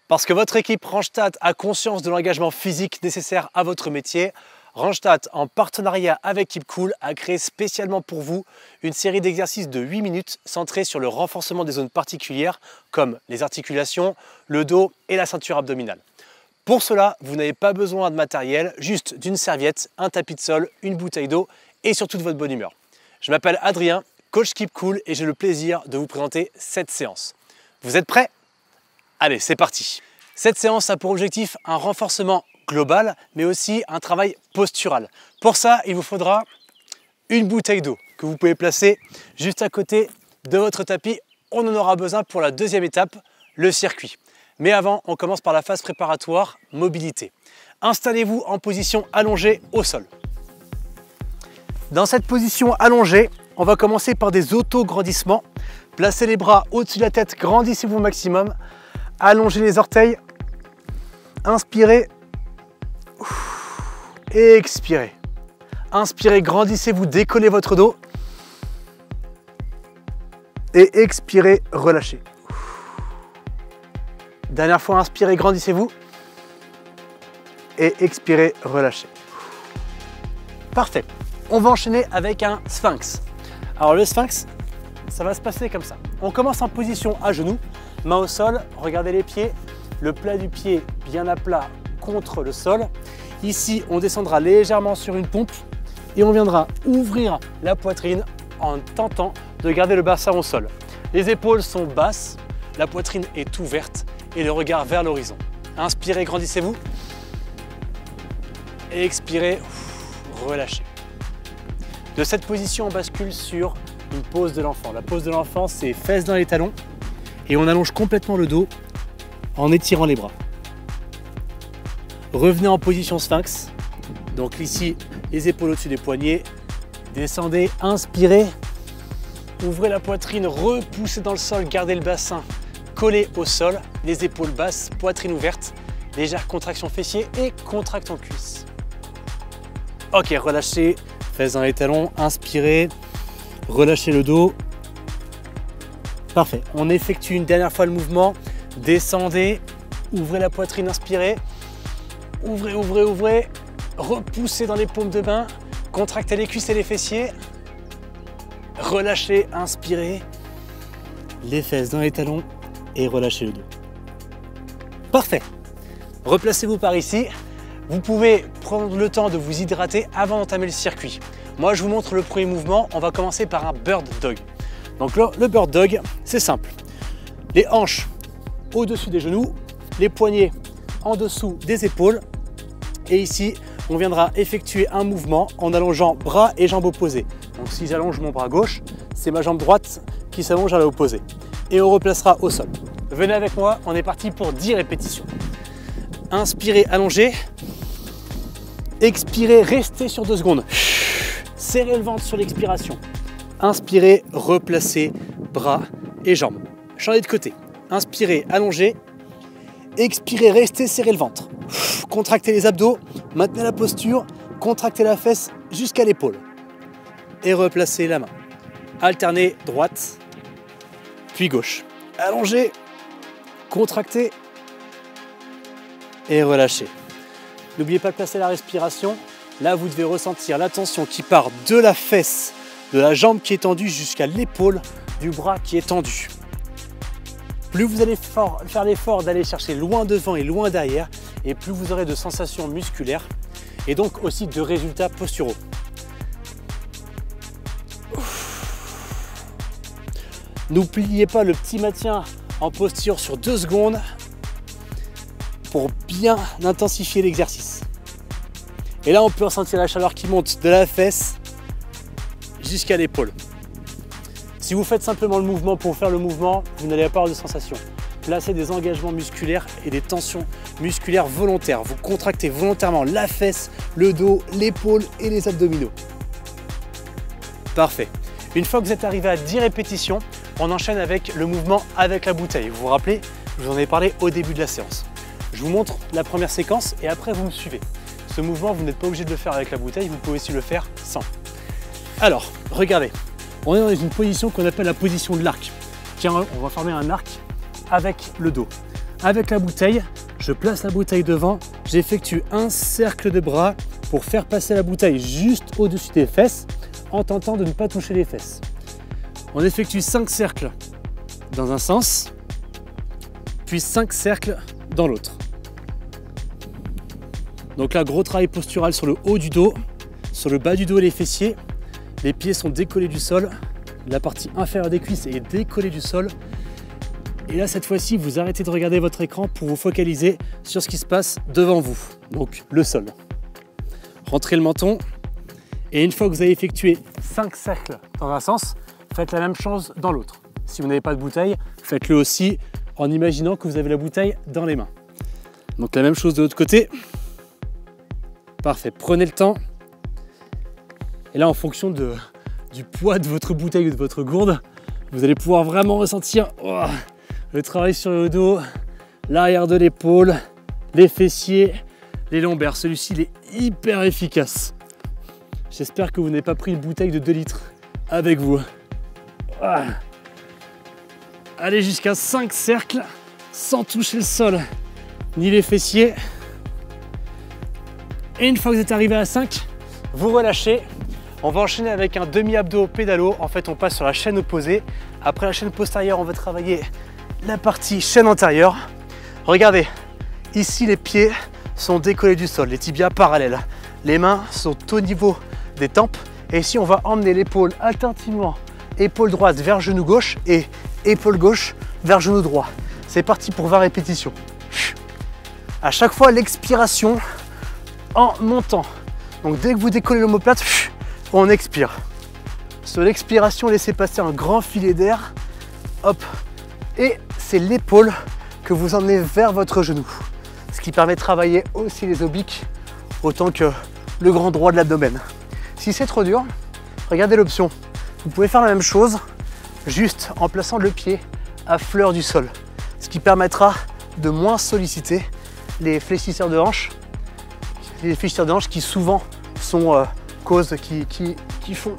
Parce que votre équipe Randstad a conscience de l'engagement physique nécessaire à votre métier, Randstad, en partenariat avec Keep Cool, a créé spécialement pour vous une série d'exercices de 8 minutes centrés sur le renforcement des zones particulières comme les articulations, le dos et la ceinture abdominale. Pour cela, vous n'avez pas besoin de matériel, juste d'une serviette, un tapis de sol, une bouteille d'eau et surtout de votre bonne humeur. Je m'appelle Adrien, coach Keep Cool et j'ai le plaisir de vous présenter cette séance. Vous êtes prêts ? Allez, c'est parti. Cette séance a pour objectif un renforcement global, mais aussi un travail postural. Pour ça, il vous faudra une bouteille d'eau que vous pouvez placer juste à côté de votre tapis. On en aura besoin pour la deuxième étape, le circuit. Mais avant, on commence par la phase préparatoire, mobilité. Installez-vous en position allongée au sol. Dans cette position allongée, on va commencer par des auto-grandissements. Placez les bras au-dessus de la tête, grandissez-vous au maximum. Allongez les orteils, inspirez et expirez. Inspirez, grandissez-vous, décollez votre dos et expirez, relâchez. Dernière fois, inspirez, grandissez-vous et expirez, relâchez. Parfait. On va enchaîner avec un sphinx. Alors le sphinx, ça va se passer comme ça. On commence en position à genoux. Main au sol, regardez les pieds, le plat du pied bien à plat contre le sol. Ici, on descendra légèrement sur une pompe et on viendra ouvrir la poitrine en tentant de garder le bassin au sol. Les épaules sont basses, la poitrine est ouverte et le regard vers l'horizon. Inspirez, grandissez-vous. Et expirez, relâchez. De cette position, on bascule sur une pose de l'enfant. La pose de l'enfant, c'est fesses dans les talons. Et on allonge complètement le dos en étirant les bras. Revenez en position sphinx. Donc ici, les épaules au-dessus des poignets. Descendez, inspirez. Ouvrez la poitrine, repoussez dans le sol, gardez le bassin collé au sol. Les épaules basses, poitrine ouverte. Légère contraction fessiers et contraction cuisses. Ok, relâchez, fesses dans les talons, inspirez. Relâchez le dos. Parfait. On effectue une dernière fois le mouvement. Descendez, ouvrez la poitrine, inspirez. Ouvrez, ouvrez, ouvrez. Repoussez dans les paumes de main. Contractez les cuisses et les fessiers. Relâchez, inspirez. Les fesses dans les talons et relâchez le dos. Parfait. Replacez-vous par ici. Vous pouvez prendre le temps de vous hydrater avant d'entamer le circuit. Moi, je vous montre le premier mouvement. On va commencer par un bird dog. Donc le bird dog, c'est simple. Les hanches au-dessus des genoux, les poignets en dessous des épaules. Et ici, on viendra effectuer un mouvement en allongeant bras et jambes opposées. Donc si j'allonge mon bras gauche, c'est ma jambe droite qui s'allonge à l'opposé. Et on replacera au sol. Venez avec moi, on est parti pour 10 répétitions. Inspirez, allongez. Expirez, restez sur 2 secondes. Serrez le ventre sur l'expiration. Inspirez, replacez bras et jambes. Changez de côté. Inspirez, allongez. Expirez, restez, serrez le ventre. Contractez les abdos, maintenez la posture, contractez la fesse jusqu'à l'épaule. Et replacez la main. Alternez droite, puis gauche. Allongez, contractez et relâchez. N'oubliez pas de placer la respiration. Là, vous devez ressentir la tension qui part de la fesse, de la jambe qui est tendue jusqu'à l'épaule, du bras qui est tendu. Plus vous allez faire l'effort d'aller chercher loin devant et loin derrière, et plus vous aurez de sensations musculaires et donc aussi de résultats posturaux. N'oubliez pas le petit maintien en posture sur 2 secondes pour bien intensifier l'exercice. Et là, on peut ressentir la chaleur qui monte de la fesse jusqu'à l'épaule. Si vous faites simplement le mouvement pour faire le mouvement, vous n'allez pas avoir de sensation. Placez des engagements musculaires et des tensions musculaires volontaires. Vous contractez volontairement la fesse, le dos, l'épaule et les abdominaux. Parfait. Une fois que vous êtes arrivé à 10 répétitions, on enchaîne avec le mouvement avec la bouteille. Vous vous rappelez, je vous en ai parlé au début de la séance. Je vous montre la première séquence et après vous me suivez. Ce mouvement, vous n'êtes pas obligé de le faire avec la bouteille, vous pouvez aussi le faire sans. Alors, regardez, on est dans une position qu'on appelle la position de l'arc. Tiens, on va former un arc avec le dos. Avec la bouteille, je place la bouteille devant, j'effectue un cercle de bras pour faire passer la bouteille juste au-dessus des fesses en tentant de ne pas toucher les fesses. On effectue 5 cercles dans un sens, puis 5 cercles dans l'autre. Donc là, gros travail postural sur le haut du dos, sur le bas du dos et les fessiers. Les pieds sont décollés du sol, la partie inférieure des cuisses est décollée du sol. Et là, cette fois-ci, vous arrêtez de regarder votre écran pour vous focaliser sur ce qui se passe devant vous, donc le sol. Rentrez le menton et une fois que vous avez effectué 5 cercles dans un sens, faites la même chose dans l'autre. Si vous n'avez pas de bouteille, faites-le aussi en imaginant que vous avez la bouteille dans les mains. Donc la même chose de l'autre côté. Parfait, prenez le temps. Et là, en fonction du poids de votre bouteille ou de votre gourde, vous allez pouvoir vraiment ressentir le travail sur le dos, l'arrière de l'épaule, les fessiers, les lombaires. Celui-ci, il est hyper efficace. J'espère que vous n'avez pas pris une bouteille de 2 litres avec vous. Allez jusqu'à 5 cercles sans toucher le sol ni les fessiers. Et une fois que vous êtes arrivé à 5, vous relâchez. On va enchaîner avec un demi-abdo pédalo. En fait, on passe sur la chaîne opposée. Après la chaîne postérieure, on va travailler la partie chaîne antérieure. Regardez, ici les pieds sont décollés du sol, les tibias parallèles. Les mains sont au niveau des tempes. Et ici, on va emmener l'épaule alternativement, épaule droite vers genou gauche et épaule gauche vers genou droit. C'est parti pour 20 répétitions. À chaque fois, l'expiration en montant. Donc dès que vous décollez l'omoplate, on expire. Sur l'expiration, laissez passer un grand filet d'air. Hop. Et c'est l'épaule que vous emmenez vers votre genou. Ce qui permet de travailler aussi les obliques autant que le grand droit de l'abdomen. Si c'est trop dur, regardez l'option. Vous pouvez faire la même chose, juste en plaçant le pied à fleur du sol. Ce qui permettra de moins solliciter les fléchisseurs de hanches. Les fléchisseurs de hanches qui souvent sont causes qui font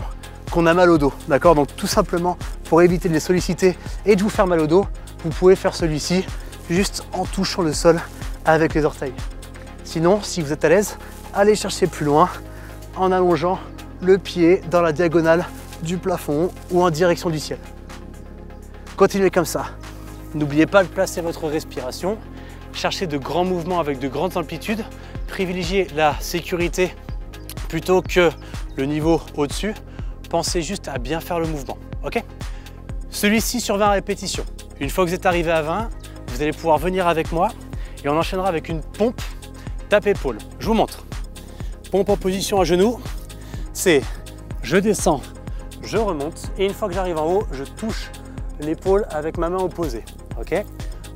qu'on a mal au dos. D'accord? Donc tout simplement pour éviter de les solliciter et de vous faire mal au dos, vous pouvez faire celui-ci juste en touchant le sol avec les orteils. Sinon, si vous êtes à l'aise, allez chercher plus loin en allongeant le pied dans la diagonale du plafond ou en direction du ciel. Continuez comme ça. N'oubliez pas de placer votre respiration. Cherchez de grands mouvements avec de grandes amplitudes. Privilégiez la sécurité plutôt que le niveau au-dessus. Pensez juste à bien faire le mouvement. Ok? Celui-ci sur 20 répétitions. Une fois que vous êtes arrivé à 20, vous allez pouvoir venir avec moi et on enchaînera avec une pompe tape-épaule. Je vous montre. Pompe en position à genoux, c'est je descends, je remonte et une fois que j'arrive en haut, je touche l'épaule avec ma main opposée. Ok?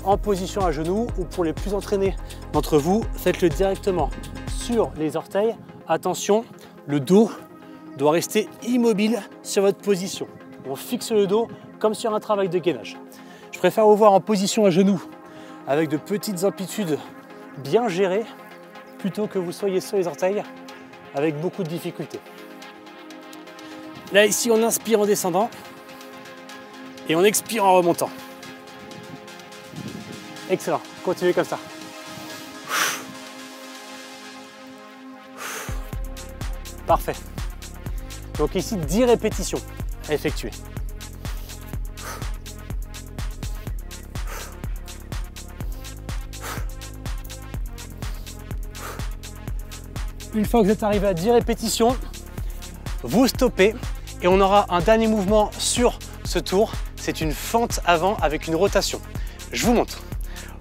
En position à genoux ou pour les plus entraînés d'entre vous, faites-le directement sur les orteils. Attention, le dos doit rester immobile sur votre position. On fixe le dos comme sur un travail de gainage. Je préfère vous voir en position à genoux avec de petites amplitudes bien gérées plutôt que vous soyez sur les orteils avec beaucoup de difficultés. Là ici on inspire en descendant et on expire en remontant. Excellent, continuez comme ça. Parfait. Donc ici 10 répétitions à effectuer. Une fois que vous êtes arrivé à 10 répétitions, vous stoppez et on aura un dernier mouvement sur ce tour. C'est une fente avant avec une rotation. Je vous montre.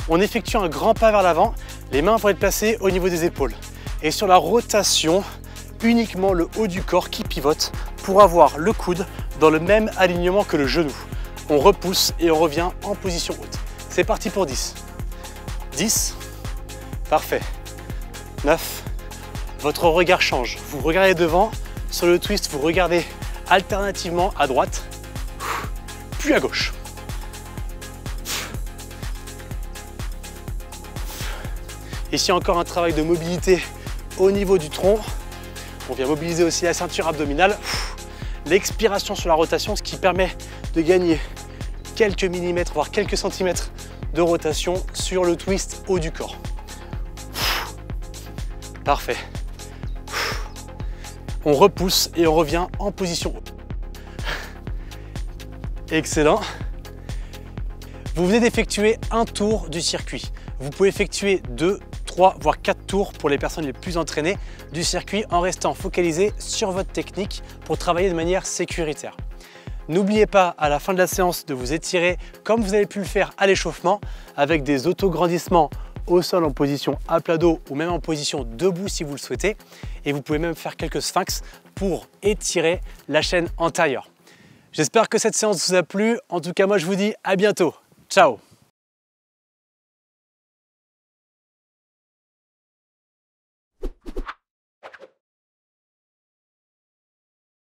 On effectue un grand pas vers l'avant. Les mains vont être placées au niveau des épaules. Et sur la rotation, uniquement le haut du corps qui pivote pour avoir le coude dans le même alignement que le genou. On repousse et on revient en position haute. C'est parti pour 10. 10. Parfait. 9. Votre regard change. Vous regardez devant. Sur le twist, vous regardez alternativement à droite, puis à gauche. Ici encore un travail de mobilité au niveau du tronc. On vient mobiliser aussi la ceinture abdominale. L'expiration sur la rotation, ce qui permet de gagner quelques millimètres, voire quelques centimètres de rotation sur le twist haut du corps. Parfait. On repousse et on revient en position haute. Excellent. Vous venez d'effectuer un tour du circuit. Vous pouvez effectuer 2, 3, voire 4 tours pour les personnes les plus entraînées du circuit en restant focalisé sur votre technique pour travailler de manière sécuritaire. N'oubliez pas à la fin de la séance de vous étirer comme vous avez pu le faire à l'échauffement avec des autograndissements au sol en position à plat dos ou même en position debout si vous le souhaitez. Et vous pouvez même faire quelques sphinx pour étirer la chaîne antérieure. J'espère que cette séance vous a plu. En tout cas, moi je vous dis à bientôt. Ciao!